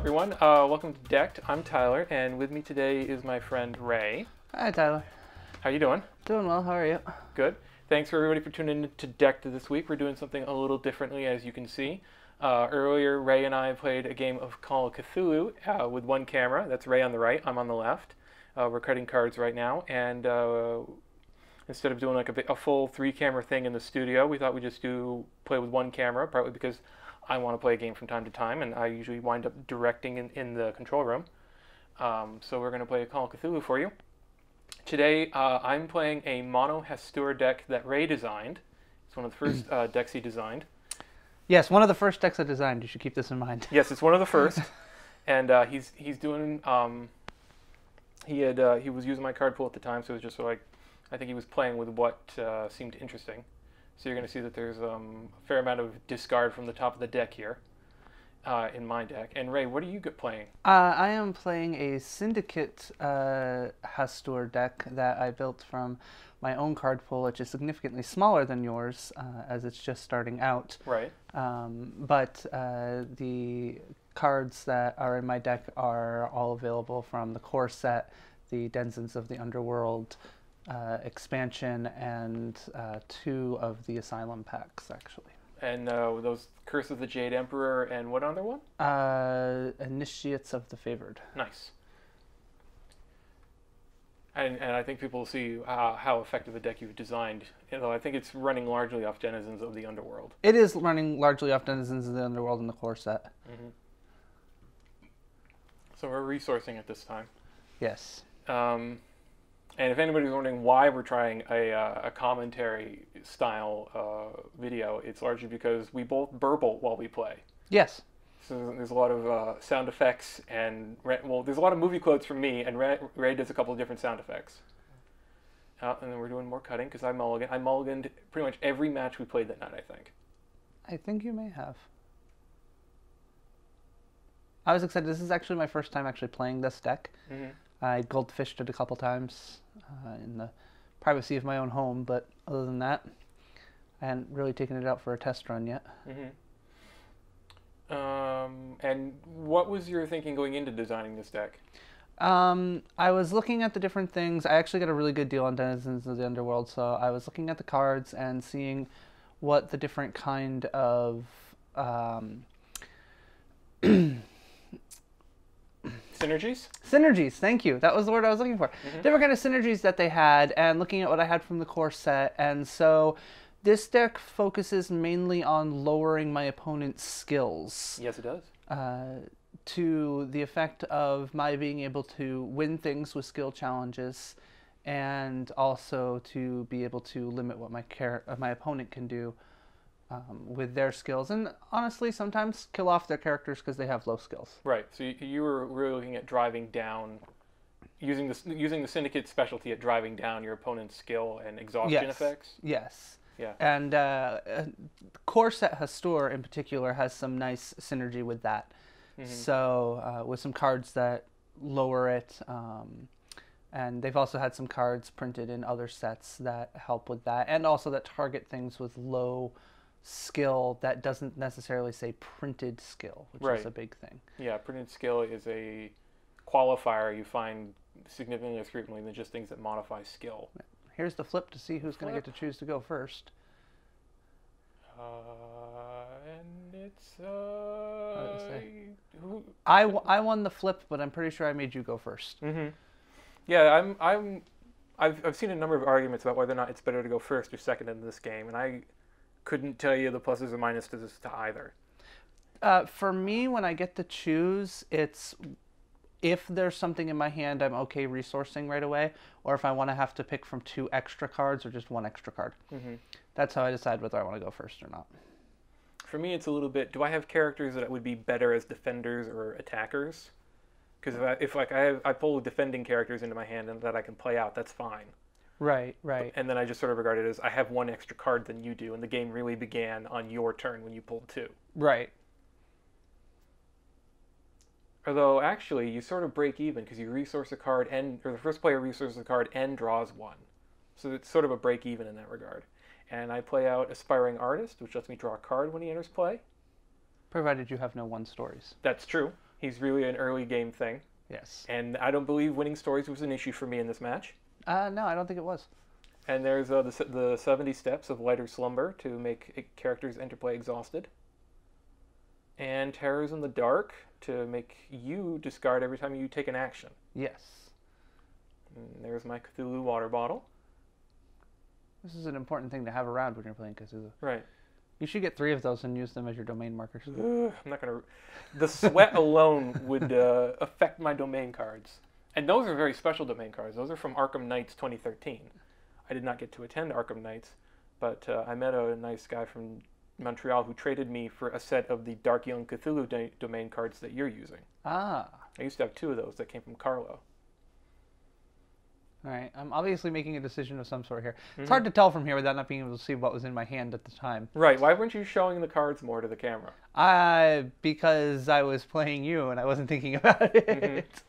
everyone. Welcome to Decked. I'm Tyler, and with me today is my friend Ray. Hi, Tyler. How you doing? Doing well. How are you? Good. Thanks for everybody for tuning in to Decked this week. We're doing something a little differently, as you can see. Earlier, Ray and I played a game of Call of Cthulhu with one camera. That's Ray on the right. I'm on the left. We're cutting cards right now, and instead of doing like a full three-camera thing in the studio, we thought we'd just play with one camera, partly because I want to play a game from time to time, and I usually wind up directing in the control room. So we're going to play a Call of Cthulhu for you. Today, I'm playing a mono Hastur deck that Ray designed. It's one of the first decks he designed. Yes, one of the first decks I designed. You should keep this in mind. Yes, it's one of the first, and he's doing. He was using my card pool at the time, so it was just like I think he was playing with what seemed interesting. So you're going to see that there's a fair amount of discard from the top of the deck here in my deck. And Ray, what are you playing? I am playing a Syndicate Hastur deck that I built from my own card pool, which is significantly smaller than yours, as it's just starting out. Right. But the cards that are in my deck are all available from the core set, the Denizens of the Underworld expansion, and two of the Asylum packs, actually. And those Curse of the Jade Emperor and what other one? Initiates of the Favored. Nice. And I think people will see how effective the deck you've designed. I think it's running largely off Denizens of the Underworld. It is running largely off Denizens of the Underworld in the core set. Mm-hmm. So we're resourcing it this time. Yes. And if anybody's wondering why we're trying a commentary style video, it's largely because we both burble while we play. Yes. So there's a lot of sound effects, and there's a lot of movie quotes from me, and Ray does a couple of different sound effects. And then we're doing more cutting because I mulliganed. I mulliganed pretty much every match we played that night, I think. I think you may have. I was excited. This is actually my first time actually playing this deck. Mm-hmm. I goldfished it a couple times in the privacy of my own home, but other than that, I hadn't really taken it out for a test run yet. Mm-hmm. And what was your thinking going into designing this deck? I was looking at the different things. I actually got a really good deal on Denizens of the Underworld, so I was looking at the cards and seeing what the different kind of synergies? Synergies, thank you. That was the word I was looking for. Mm-hmm. Different kind of synergies that they had, and looking at what I had from the core set. And so this deck focuses mainly on lowering my opponent's skills. Yes, it does. To the effect of my being able to win things with skill challenges, and also to be able to limit what my opponent can do with their skills, and honestly sometimes kill off their characters because they have low skills. Right. So you were really looking at driving down, using the Syndicate specialty at driving down your opponent's skill and exhaustion effects. Yes. Yeah. And core set Hastur in particular has some nice synergy with that. Mm-hmm. So with some cards that lower it, and they've also had some cards printed in other sets that help with that, and also that target things with low skill that doesn't necessarily say printed skill, which is a big thing. Yeah, printed skill is a qualifier you find significantly less frequently than just things that modify skill. Here's the flip to see who's going to get to choose to go first. And it's I won the flip, but I'm pretty sure I made you go first. Mm-hmm. Yeah, I've seen a number of arguments about whether or not it's better to go first or second in this game, and I couldn't tell you the pluses or minuses to either. For me, when I get to choose, it's if there's something in my hand I'm okay resourcing right away, or if I want to have to pick from two extra cards or just one extra card. Mm-hmm. That's how I decide whether I want to go first or not. For me, it's a little bit, do I have characters that would be better as defenders or attackers? Because if I pull defending characters into my hand and that I can play out, that's fine. Right. And then I just sort of regard it as I have one extra card than you do, and the game really began on your turn when you pulled two. Right. Although, actually, you sort of break even because you resource a card or the first player resources a card and draws one. So it's sort of a break even in that regard. And I play out Aspiring Artist, which lets me draw a card when he enters play. Provided you have no one stories. That's true. He's really an early game thing. Yes. And I don't believe winning stories was an issue for me in this match. No, I don't think it was. And there's the 70 steps of lighter slumber to make characters enter play exhausted. And Terrors in the Dark to make you discard every time you take an action. Yes. And there's my Cthulhu water bottle. This is an important thing to have around when you're playing Cthulhu. Right. You should get 3 of those and use them as your domain markers. I'm not going to... The sweat alone would affect my domain cards. And those are very special domain cards. Those are from Arkham Knights 2013. I did not get to attend Arkham Knights, but I met a nice guy from Montreal who traded me for a set of the Dark Young Cthulhu domain cards that you're using. Ah. I used to have 2 of those that came from Carlo. All right. I'm obviously making a decision of some sort here. It's hard to tell from here without not being able to see what was in my hand at the time. Right. Why weren't you showing the cards more to the camera? Because I was playing you and I wasn't thinking about it.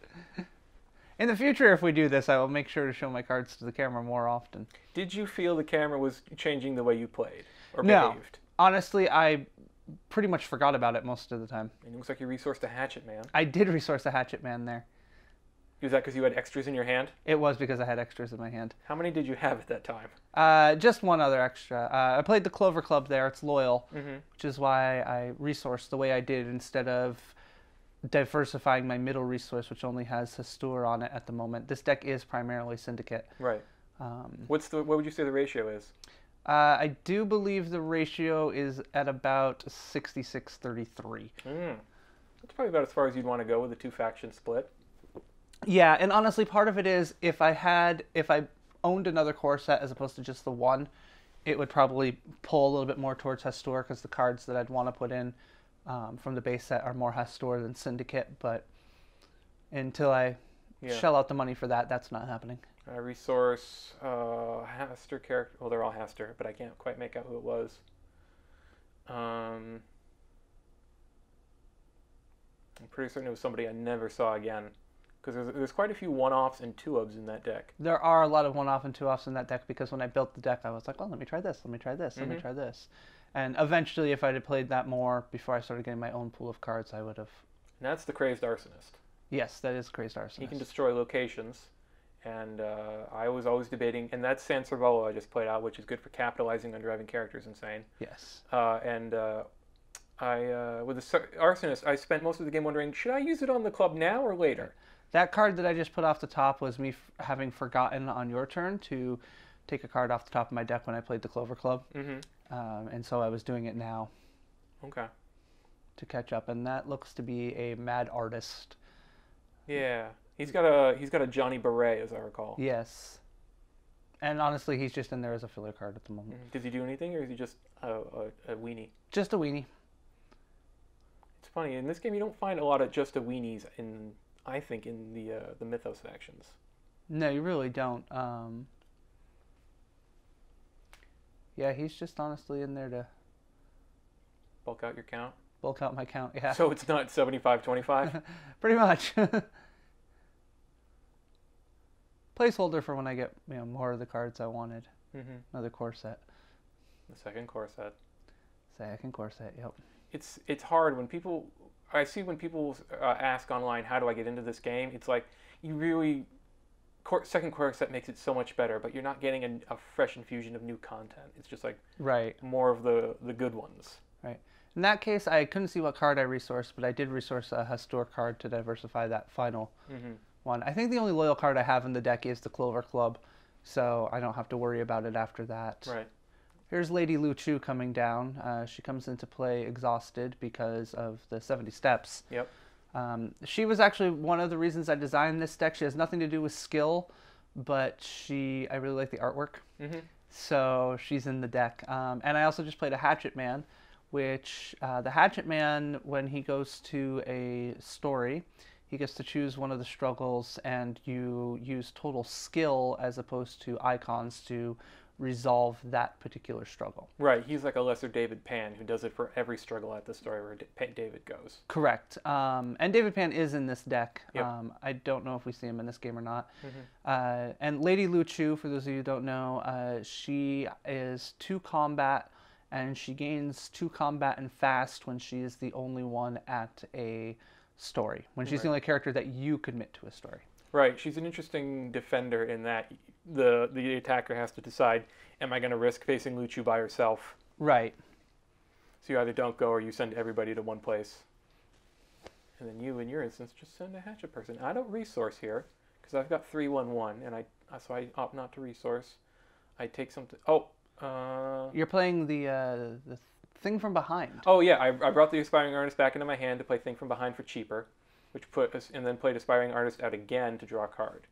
In the future, if we do this, I will make sure to show my cards to the camera more often. Did you feel the camera was changing the way you played or No. behaved? Honestly, I pretty much forgot about it most of the time. It looks like you resourced a Hatchet Man. I did resource a Hatchet Man there. Was that because you had extras in your hand? It was because I had extras in my hand. How many did you have at that time? Just one other extra. I played the Clover Club there. It's loyal, which is why I resourced the way I did instead of diversifying my middle resource, which only has Hastur on it at the moment. This deck is primarily Syndicate. Right. What would you say the ratio is? I do believe the ratio is at about 66-33. That's probably about as far as you'd want to go with a 2-faction split. Yeah, and honestly, part of it is if I owned another core set as opposed to just the one, it would probably pull a little bit more towards Hastur because the cards that I'd want to put in from the base set are more Hastur than Syndicate. But until I shell out the money for that, that's not happening. I resource Hastur character. Well, they're all Hastur, but I can't quite make out who it was. I'm pretty certain it was somebody I never saw again. Because there's quite a few one-offs and two-ofs in that deck. There are a lot of one-off and two-offs in that deck because when I built the deck, I was like, well, let me try this, let me try this, let me try this. And eventually, if I had played that more before I started getting my own pool of cards, I would have... And that's the Crazed Arsonist. Yes, that is Crazed Arsonist. He can destroy locations. And I was always debating, and that's San Cervello I just played out, which is good for capitalizing on driving characters insane. Yes. With the Arsonist, I spent most of the game wondering, should I use it on the club now or later? That card that I just put off the top was me having forgotten on your turn to take a card off the top of my deck when I played the Clover Club. And so I was doing it now. Okay. To catch up, and that looks to be a Mad Artist. Yeah. He's got a Johnny Beret, as I recall. Yes. And honestly, he's just in there as a filler card at the moment. Does he do anything, or is he just a weenie? Just a weenie. It's funny, in this game you don't find a lot of just a weenies I think in the Mythos factions. No, you really don't. Yeah, he's just honestly in there to bulk out your count. Bulk out my count, yeah. So it's not 75-25? Pretty much. Placeholder for when I get more of the cards I wanted. Another core set. The second core set. Second core set, yep. It's hard when people... I see when people ask online, how do I get into this game? It's like, you really... Second core set makes it so much better, but you're not getting a fresh infusion of new content. It's just like more of the good ones. Right. In that case, I couldn't see what card I resourced, but I did resource a Hastur card to diversify that final one. I think the only loyal card I have in the deck is the Clover Club, so I don't have to worry about it after that. Right. Here's Lady Lu Chu coming down. She comes into play exhausted because of the 70 steps. Yep. She was actually one of the reasons I designed this deck. She has nothing to do with skill, but I really like the artwork. So she's in the deck. And I also just played a Hatchet Man, which the Hatchet Man, when he goes to a story, he gets to choose one of the struggles, and you use total skill as opposed to icons to resolve that particular struggle. Right, he's like a lesser David Pan who does it for every struggle at the story where David goes. Correct. And David Pan is in this deck. Yep. I don't know if we see him in this game or not. And Lady Lu Chu, for those of you who don't know, she is 2 combat, and she gains 2 combat and fast when she is the only one at a story, when she's the only character that you commit to a story. Right. She's an interesting defender in that the attacker has to decide, am I going to risk facing Luchu by herself? Right. So you either don't go or you send everybody to one place. And then you, in your instance, just send a hatchet person. I don't resource here because I've got 3/1/1, and so I opt not to resource. I take something. Oh, you're playing the Thing from Behind. Oh yeah, I brought the Aspiring Artist back into my hand to play Thing from Behind for cheaper, which put us, and then played Aspiring Artist out again to draw a card.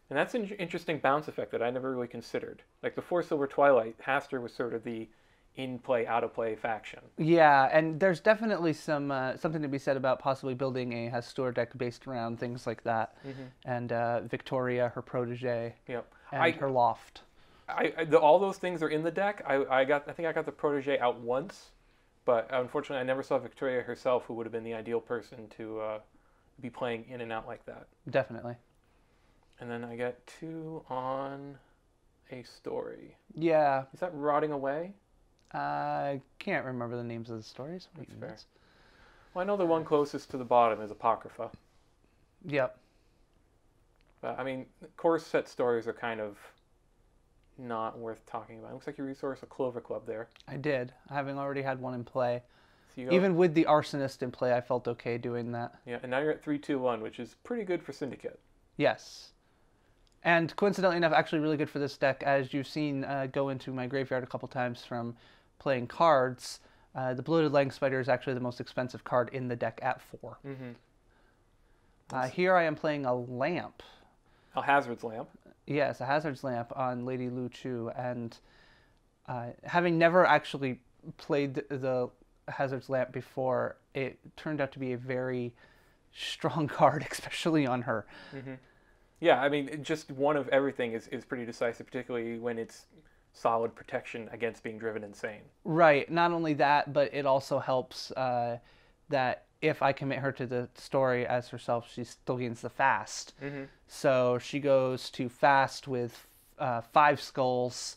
And that's an interesting bounce effect that I never really considered. Like before Silver Twilight, Hastur was sort of the in-play, out-of-play faction. Yeah, and there's definitely some something to be said about possibly building a Hastur deck based around things like that. And Victoria, her protege, and her loft. All those things are in the deck. I think I got the protege out once, but unfortunately I never saw Victoria herself, who would have been the ideal person to be playing in and out like that. Definitely. And then I get 2 on a story. Yeah. Is that Rotting Away? I can't remember the names of the stories. That's fair. Well, I know the one closest to the bottom is Apocrypha. Yep. But, I mean, core set stories are kind of not worth talking about. It looks like you resource a Clover Club there. I did, having already had one in play. So even with the Arsonist in play, I felt okay doing that. Yeah, and now you're at 3/2/1, which is pretty good for Syndicate. Yes. And coincidentally enough, actually really good for this deck, as you've seen go into my graveyard a couple times from playing cards. The Bloated Lang Spider is actually the most expensive card in the deck at 4. Here I am playing a lamp. A Hazard's Lamp. Yes, a Hazard's Lamp on Lady Luchu, and having never actually played the Hazard's Lamp before, it turned out to be a very strong card, especially on her. Yeah, I mean, just one of everything is pretty decisive, particularly when it's solid protection against being driven insane. Right. Not only that, but it also helps that if I commit her to the story as herself, she still gains the fast. So she goes to fast with 5 skulls,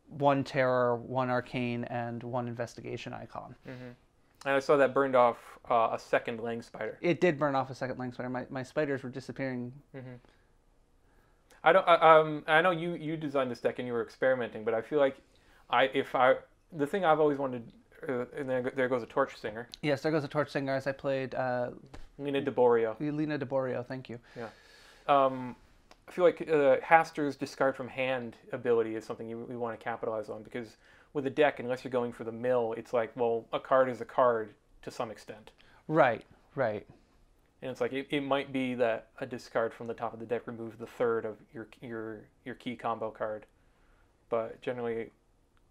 1 terror, 1 arcane, and 1 investigation icon. And I saw that burned off a second Lang Spider. It did burn off a second Lang Spider. My spiders were disappearing. I know you designed this deck and you were experimenting, but I feel like the thing I've always wanted. And there goes a Torch Singer. Yes, there goes a Torch Singer as I played Lena DeBorio. Lena DeBorio, thank you. Yeah. I feel like Hastur's discard from hand ability is something we want to capitalize on, because with a deck, unless you're going for the mill, it's like, well, a card is a card to some extent. Right, right. And it's like it might be that a discard from the top of the deck removes the third of your key combo card, but generally,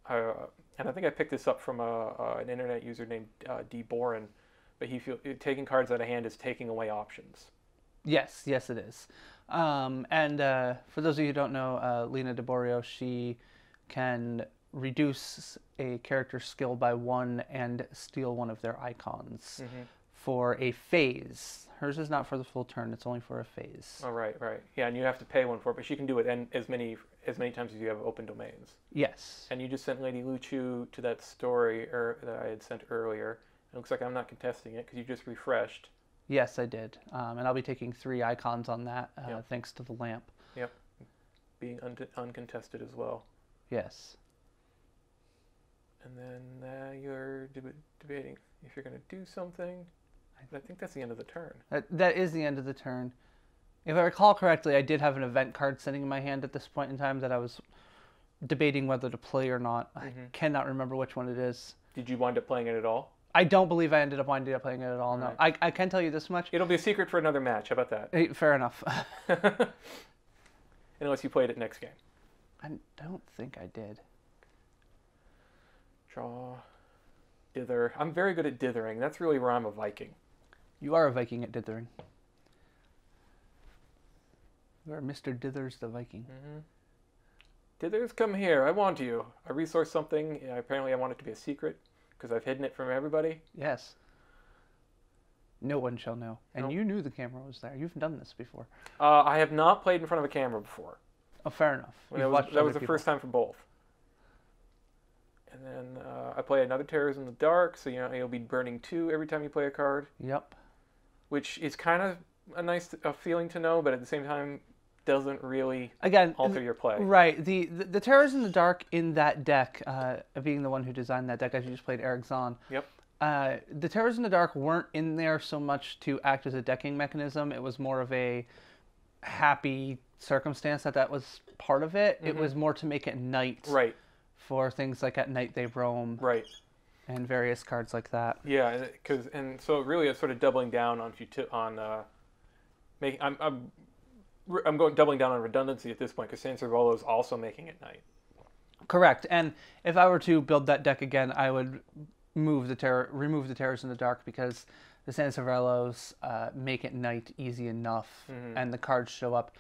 and I think I picked this up from an internet user named D. Boren, but taking cards out of hand is taking away options. Yes, yes, it is. And for those of you who don't know, Lena DeBorio, she can reduce a character's skill by 1 and steal one of their icons for a phase. Hers is not for the full turn; it's only for a phase. Oh, right. Yeah, and you have to pay 1 for it, but she can do it and as many times as you have open domains. Yes. And you just sent Lady Luchu to that story that I had sent earlier. It looks like I'm not contesting it because you just refreshed. Yes, I did. And I'll be taking 3 icons on that, thanks to the lamp. Yep. Being uncontested as well. Yes. And then you're debating if you're going to do something. I think that's the end of the turn. That is the end of the turn. If I recall correctly, I did have an event card sitting in my hand at this point in time that I was debating whether to play or not. I cannot remember which one it is. Did you wind up playing it at all? I don't believe I ended up winding up playing it at all. No, I can tell you this much. It'll be a secret for another match. How about that? Fair enough. Unless you played it next game. I don't think I did. Draw. Dither. I'm very good at dithering. That's really where I'm a Viking. You are a Viking at dithering. You are Mr. Dithers the Viking. Dithers, come here. I want you. I resource something. Apparently I want it to be a secret because I've hidden it from everybody. Yes. No one shall know. And you knew the camera was there. You've done this before. I have not played in front of a camera before. Oh, fair enough. That was the first time for both. And then I play another Terrors in the Dark, so you'll be burning 2 every time you play a card. Yep. which is kind of a nice feeling to know, but at the same time doesn't really Again, alter your play. Right. The Terrors in the Dark in that deck, being the one who designed that deck, as you just played Eric Zahn. Yep. The Terrors in the Dark weren't in there so much to act as a decking mechanism. It was more of a happy circumstance that was part of it. It was more to make it night. Right. For things like At Night They Roam. Right. And various cards like that. Yeah, and so it really is sort of doubling down on making. I'm going doubling down on redundancy at this point because Sans Servolo is also making it night. Correct. And if I were to build that deck again, I would remove the Terrors in the Dark because the Sans Servolos make it night easy enough, and the cards show up.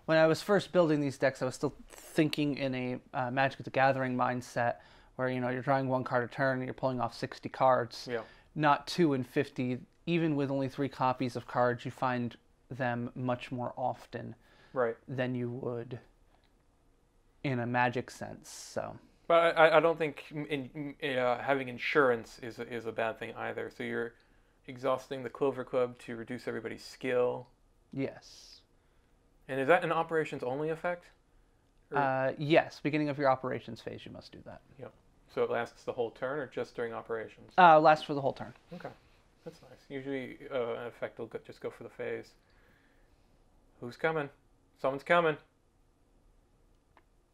When I was first building these decks, I was still thinking in a Magic the Gathering mindset, where you're drawing one card a turn and you're pulling off 60 cards, not 2 and 50. Even with only 3 copies of cards, you find them much more often, than you would in a Magic sense. So, but I don't think having insurance is a bad thing either. So you're exhausting the Clover Club to reduce everybody's skill. Yes. And is that an operations only effect? Yes. Beginning of your operations phase, you must do that. Yep. So it lasts the whole turn, or just during operations? Lasts for the whole turn. Okay, that's nice. Usually, an effect will just go for the phase. Who's coming? Someone's coming.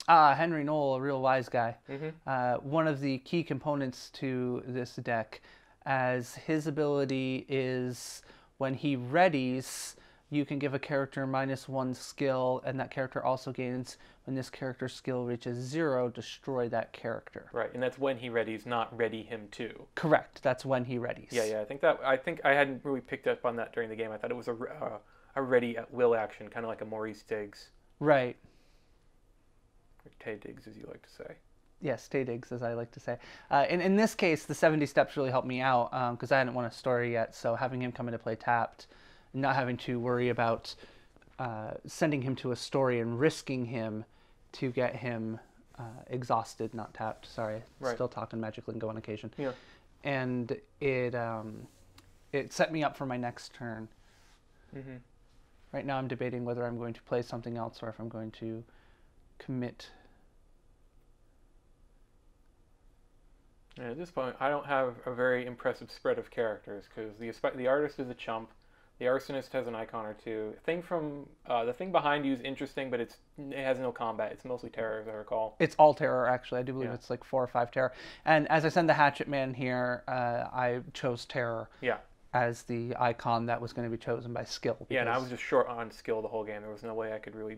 Henry Knoll, a real wise guy. Mm-hmm. One of the key components to this deck, as his ability is when he readies, you can give a character -1 skill, and that character also gains, when this character's skill reaches 0, destroy that character. Right, and that's when he readies, not ready him to. Correct, that's when he readies. Yeah, I think I hadn't really picked up on that during the game. I thought it was a ready at will action, kind of like a Maurice Diggs. Right. Or Tay Diggs, as you like to say. Yes, Tay Diggs, as I like to say. In this case, the 70 steps really helped me out, because I hadn't won a story yet, so having him come into play tapped, not having to worry about sending him to a story and risking him to get him exhausted, not tapped. Sorry, still talking Magic Lingo on occasion. Yeah. And it set me up for my next turn. Mm-hmm. Right now I'm debating whether I'm going to play something else or if I'm going to commit. And at this point, I don't have a very impressive spread of characters, because the artist is a chump. The arsonist has an icon or two. The thing behind you is interesting, but it has no combat. It's mostly terror, as I recall. It's all terror, actually. I do believe it's like 4 or 5 terror. And as I send the Hatchet Man here, I chose terror as the icon that was going to be chosen by skill. Yeah, and I was just short on skill the whole game. There was no way I could really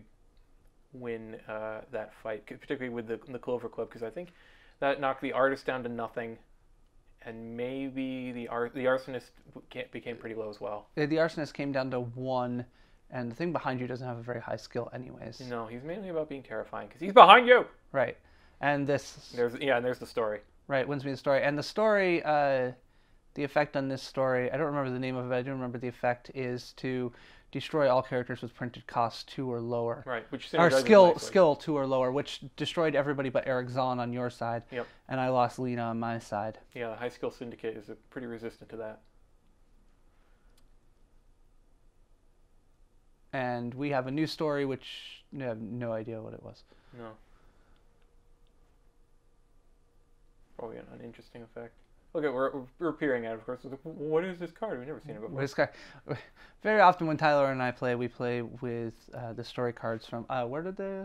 win that fight, particularly with the Clover Club, because I think that knocked the artist down to nothing. And maybe the arsonist became pretty low as well. The arsonist came down to 1, and the thing behind you doesn't have a very high skill anyways. No, he's mainly about being terrifying, because he's behind you! Right. And this... there's the story. Right, wins me the story. And the story, the effect on this story, I don't remember the name of it, I do remember the effect is to destroy all characters with printed cost 2 or lower. Right, which or skill 2 or lower, which destroyed everybody but Eric Zahn on your side. Yep. And I lost Lena on my side. Yeah, the high skill Syndicate is pretty resistant to that. And we have a new story, which I have no idea what it was. No. Probably an uninteresting effect. Okay, we're peering at it, of course. What is this card? We've never seen it before. This card, very often when Tyler and I play, we play with the story cards from... where did they...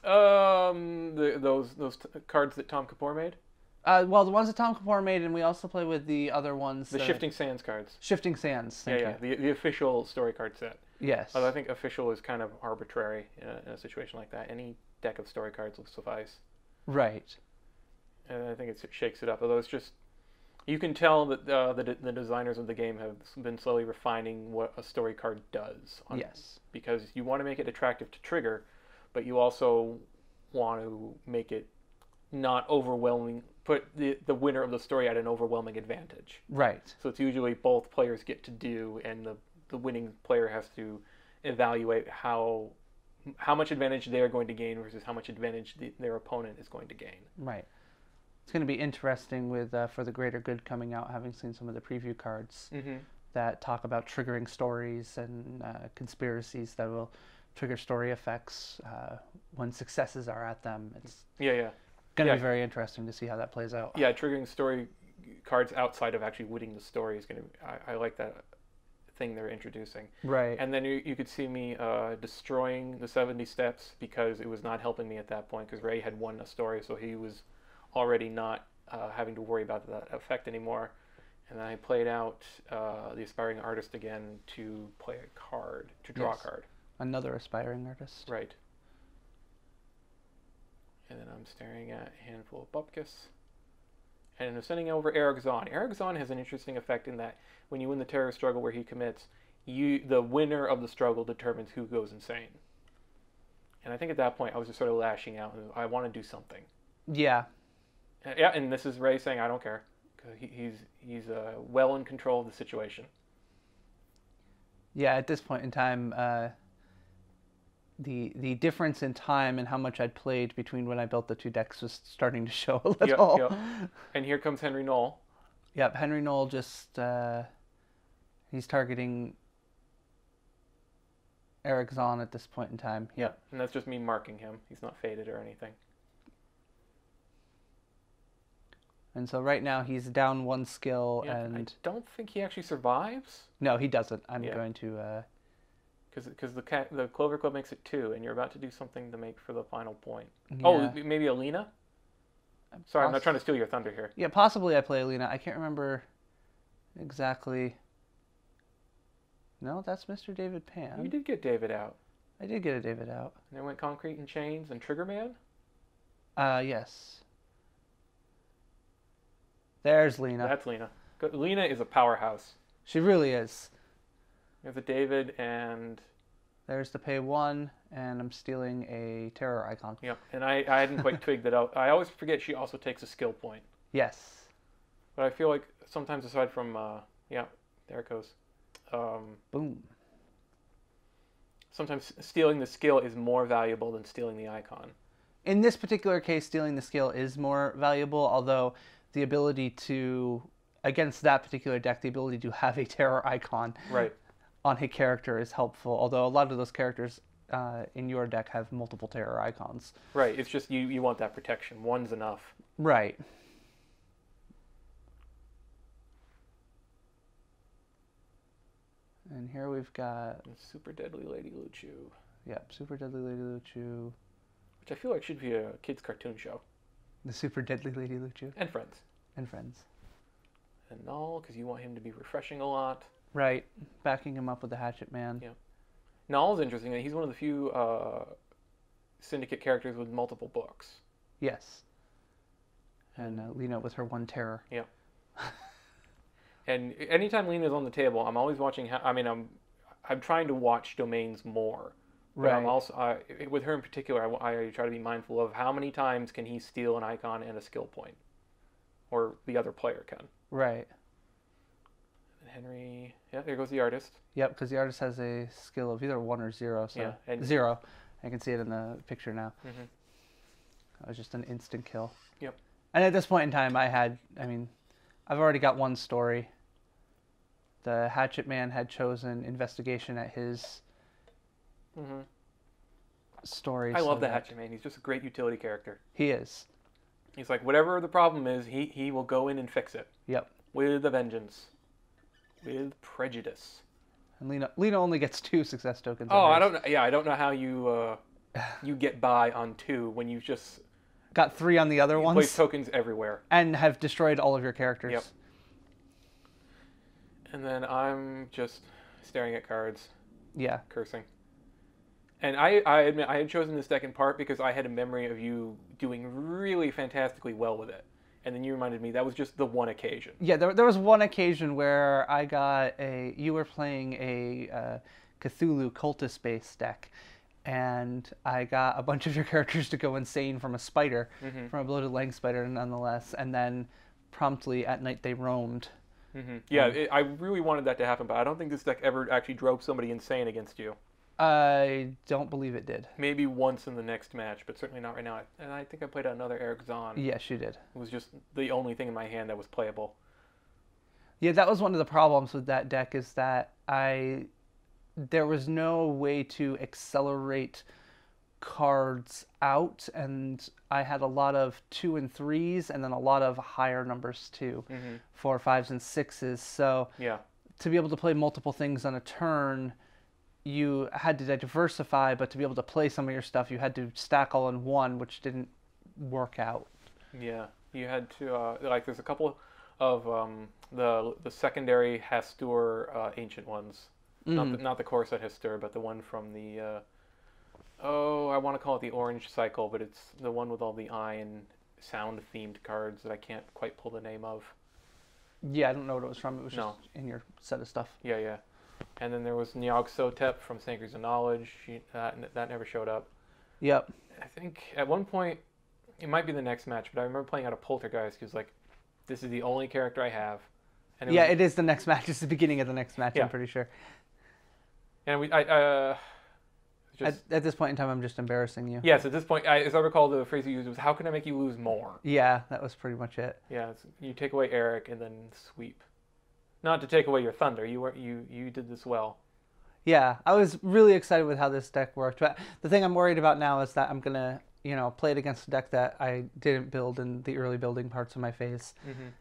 those cards that Tom Kapoor made? Well, the ones that Tom Kapoor made, and we also play with the other ones. The Shifting Sands cards. Shifting Sands, thank you. The official story card set. Yes. Although I think official is kind of arbitrary in a situation like that. Any deck of story cards will suffice. Right. And I think it shakes it up. Although it's just... You can tell that the designers of the game have been slowly refining what a story card does. Yes. Because you want to make it attractive to trigger, but you also want to make it not overwhelming, put the winner of the story at an overwhelming advantage. Right. So it's usually both players get to do, and the winning player has to evaluate how much advantage they're going to gain versus how much advantage their opponent is going to gain. Right. It's going to be interesting with For the Greater Good coming out, having seen some of the preview cards, that talk about triggering stories and conspiracies that will trigger story effects when successes are at them. It's Yeah. going to be very interesting to see how that plays out. Yeah, triggering story cards outside of actually winning the story is going to. I like that thing they're introducing. Right. And then you could see me destroying the 70 steps because it was not helping me at that point because Ray had won a story, so he was already not having to worry about that effect anymore. And then I played out the Aspiring Artist again to play a card, to draw a card. Another Aspiring Artist. Right. And then I'm staring at a handful of Bupkis. And I'm sending over Eric Zahn. Eric Zahn has an interesting effect in that when you win the terror struggle where he commits, the winner of the struggle determines who goes insane. And I think at that point I was just sort of lashing out and I want to do something. Yeah. Yeah, and this is Ray saying, I don't care. He's well in control of the situation. Yeah, at this point in time, the difference in time and how much I'd played between when I built the two decks was starting to show a little. Yep. And here comes Henry Knoll. Yep, Henry Knoll just he's targeting Eric Zahn at this point in time. Yep, and that's just me marking him. He's not faded or anything. And so right now he's down one skill, and I don't think he actually survives. No, he doesn't. I'm going to because the Clover Club makes it 2, and you're about to do something to make for the final point. Yeah. Oh, maybe Alina? Sorry, I'm not trying to steal your thunder here. Yeah, possibly I play Alina. I can't remember exactly. No, that's Mr. David Pan. You did get David out. I did get a David out. And then went Concrete and Chains and Trigger Man? Yes. There's Lena. That's Lena. Lena is a powerhouse. She really is. There's a David and... There's the pay 1, and I'm stealing a terror icon. Yep, and I hadn't quite twigged that out. I always forget she also takes a skill point. Yes. But I feel like sometimes aside from... yeah, there it goes. Boom. Sometimes stealing the skill is more valuable than stealing the icon. In this particular case, stealing the skill is more valuable, although the ability to, against that particular deck, the ability to have a terror icon on a character is helpful, although a lot of those characters in your deck have multiple terror icons. Right, it's just you want that protection. One's enough. Right. And here we've got... Super Deadly Lady Luchu. Yep, Super Deadly Lady Luchu. Which I feel like should be a kid's cartoon show. The Super Deadly Lady Luchu. And Friends. And Friends. And Null, because you want him to be refreshing a lot. Right, backing him up with the Hatchet Man. Yeah. Null's interesting. He's one of the few Syndicate characters with multiple books. Yes. And Lena with her one terror. Yeah. And anytime Lena's on the table, I'm always watching. I'm trying to watch domains more. But I'm also with her in particular. I try to be mindful of how many times can he steal an icon and a skill point, or the other player can. Right. And Henry, yeah, there goes the artist. Yep, because the artist has a skill of either 1 or 0. So and 0. I can see it in the picture now. Mm-hmm. That was just an instant kill. Yep. And at this point in time, I've already got one story. The Hatchet Man had chosen investigation at his story. I love the Hatchet Man. He's just a great utility character. He is. He's like, whatever the problem is, he will go in and fix it. Yep. With a vengeance. With prejudice. And Lena only gets 2 success tokens. Oh, I don't know. Yeah, I don't know how you you get by on 2 when you've just got 3 on the other ones. Place tokens everywhere. And have destroyed all of your characters. Yep. And then I'm just staring at cards. Yeah. Cursing. And I admit I had chosen this deck in part because I had a memory of you doing really fantastically well with it. And then you reminded me that was just the one occasion. Yeah, there was one occasion where you were playing a Cthulhu cultist-based deck, and I got a bunch of your characters to go insane from a spider, from a bloated lang spider nonetheless, and then promptly at night they roamed. Yeah, I really wanted that to happen, but I don't think this deck ever actually drove somebody insane against you. I don't believe it did. Maybe once in the next match, but certainly not right now. And I think I played another Eric Zahn. Yes, you did. It was just the only thing in my hand that was playable. Yeah, that was one of the problems with that deck, is that there was no way to accelerate cards out, and I had a lot of 2 and 3s and then a lot of higher numbers too, 4, 5s, and 6s. So Yeah. to be able to play multiple things on a turn, you had to diversify, but to be able to play some of your stuff, you had to stack all in one, which didn't work out. Yeah, you had to like. There's a couple of the secondary Hastur ancient ones, not the core set Hastur, but the one from the I want to call it the Orange Cycle, but it's the one with all the eye and sound themed cards that I can't quite pull the name of. Yeah, I don't know what it was from. It was just in your set of stuff. Yeah, yeah. And then there was Nyog Sotep from Sanctuaries of Knowledge. That never showed up. Yep. I think at one point, it might be the next match, but I remember playing out a Poltergeist. He was like, this is the only character I have. And it is the next match. It's the beginning of the next match, Yeah. I'm pretty sure. And At this point in time, I'm just embarrassing you. Yes, at this point, as I recall, the phrase you used was, how can I make you lose more? Yeah, that was pretty much it. Yeah, you take away Eric and then sweep. Not to take away your thunder. You did this well. Yeah, I was really excited with how this deck worked. But the thing I'm worried about now is that I'm going to, play it against a deck that I didn't build in the early building parts of my phase.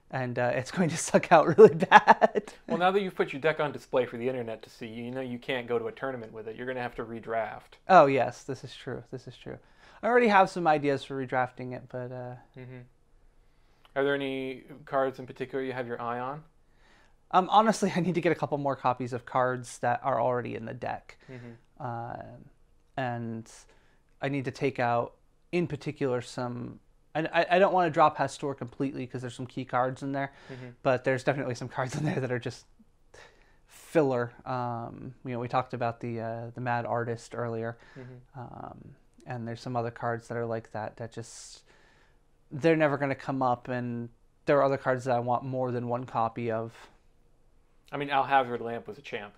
And it's going to suck out really bad. Well, now that you've put your deck on display for the internet to see, you can't go to a tournament with it. You're going to have to redraft. Oh, yes, this is true. This is true. I already have some ideas for redrafting it, but... Are there any cards in particular you have your eye on? Honestly, I need to get a couple more copies of cards that are already in the deck. And I need to take out, in particular, some... I don't want to drop Hastur completely because there's some key cards in there, but there's definitely some cards in there that are just filler. We talked about the Mad Artist earlier, and there's some other cards that are like that just... They're never going to come up, and there are other cards that I want more than one copy of. I mean, Alhazard Lamp was a champ.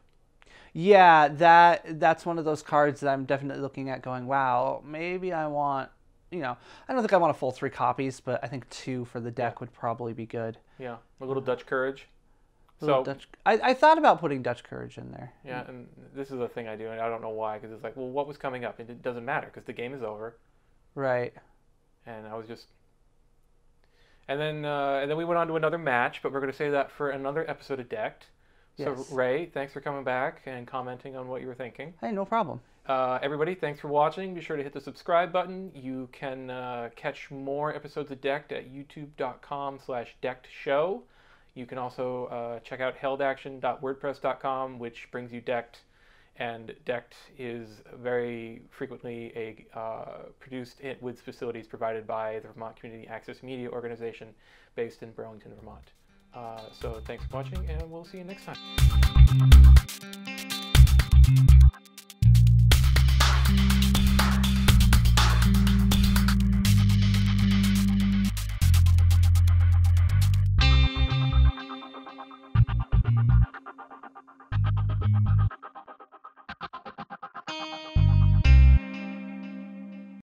Yeah, that's one of those cards that I'm definitely looking at going, wow, maybe I want, I don't think I want a full 3 copies, but I think 2 for the deck would probably be good. Yeah, a little Dutch Courage. I thought about putting Dutch Courage in there. Yeah, and this is a thing I do, and I don't know why, because it's like, well, what was coming up? It doesn't matter, because the game is over. Right. And I was just... And then we went on to another match, but we're going to save that for another episode of Decked. So, Yes. Ray, thanks for coming back and commenting on what you were thinking. Hey, no problem. Everybody, thanks for watching. Be sure to hit the subscribe button. You can catch more episodes of Decked at youtube.com/deckedshow. You can also check out helledaction.wordpress.com, which brings you Decked. And Decked is very frequently produced with facilities provided by the Vermont Community Access Media Organization based in Burlington, Vermont. So thanks for watching, and we'll see you next time.